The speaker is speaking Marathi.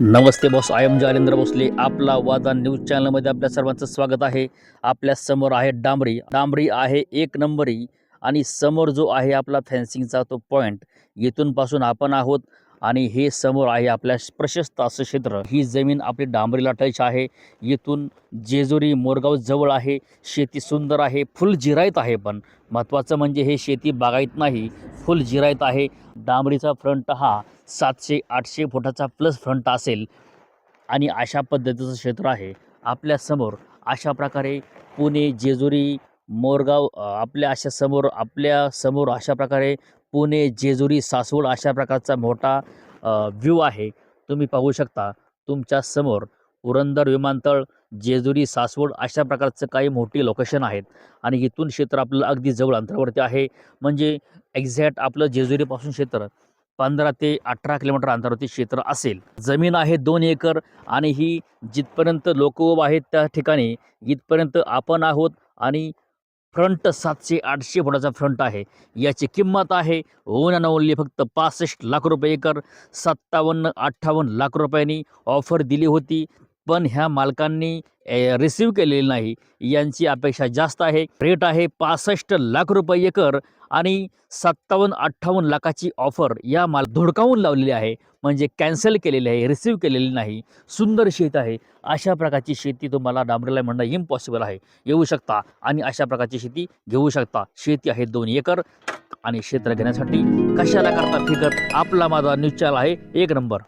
Namaste boss, I am Jalendra Bhosale. आपला वादा न्यूज चॅनलमध्ये आपल्या सर्वांचं स्वागत आहे. आपल्या समोर आहे डांबरी. डांबरी आहे एक नंबरी आणि समोर जो आहे आपला फेन्सिंगचा तो पॉईंट, येथून पासून आपण आहोत आणि हे समोर आहे आपल्या प्रशस्त असं क्षेत्र. ही जमीन आपली डांबरीला टच आहे. येथून जेजुरी मोरगाव जवळ आहे. शेती सुंदर आहे, फुल जिरायत आहे. पण महत्त्वाचं म्हणजे हे शेती बागायत नाही, फुल जिरायत आहे. डांबरीचा फ्रंट हा 700-800 फुटाचा प्लस फ्रंट असेल आणि अशा पद्धतीचं क्षेत्र आहे आपल्यासमोर. अशा प्रकारे पुणे, जेजुरी, मोरगाव आपल्या समोर अशा प्रकारे पुणे, जेजुरी, सासवड अशा प्रकारचा मोठा व्ह्यू आहे. तुम्ही पाहू शकता तुमच्या समोर पुरंदर विमानतळ, जेजुरी, सासवड अशा प्रकारचं काही मोठी लोकेशन आहेत आणि इथून क्षेत्र आपलं अगदी जवळ अंतरावरती आहे. म्हणजे एक्झॅक्ट आपलं जेजुरीपासून क्षेत्र 15 ते 18 किलोमीटर अंतरावरती क्षेत्र असेल. जमीन आहे 2 एकर आणि ही जिथपर्यंत लोक उभा आहेत त्या ठिकाणी इथपर्यंत आपण आहोत आणि फ्रंट 700-800 फुटाचा फ्रंट आहे. याची किंमत आहे ओन अँड ओनली फक्त 65 लाख रुपये एकर. 57-58 लाख रुपयांनी ऑफर दिली होती, पण ह्या मालकांनी रिसीव्ह केलेली नाही. यांची अपेक्षा जास्त आहे. रेट आहे 65 लाख रुपये एकर आणि 57-58 लाखाची ऑफर या धुडकावून लावलेली आहे. म्हणजे कॅन्सल केलेली आहे, रिसीव्ह केलेली नाही. सुंदर शेत आहे. अशा प्रकारची शेती तुम्हाला डांबरीला मिळणं इम्पॉसिबल आहे. येऊ शकता आणि अशा प्रकारची शेती घेऊ शकता. शेती आहे 2 एकर आणि क्षेत्र घेण्यासाठी कशाला करता फिकर. आपला माझा न्यूज चॅनल आहे एक नंबर.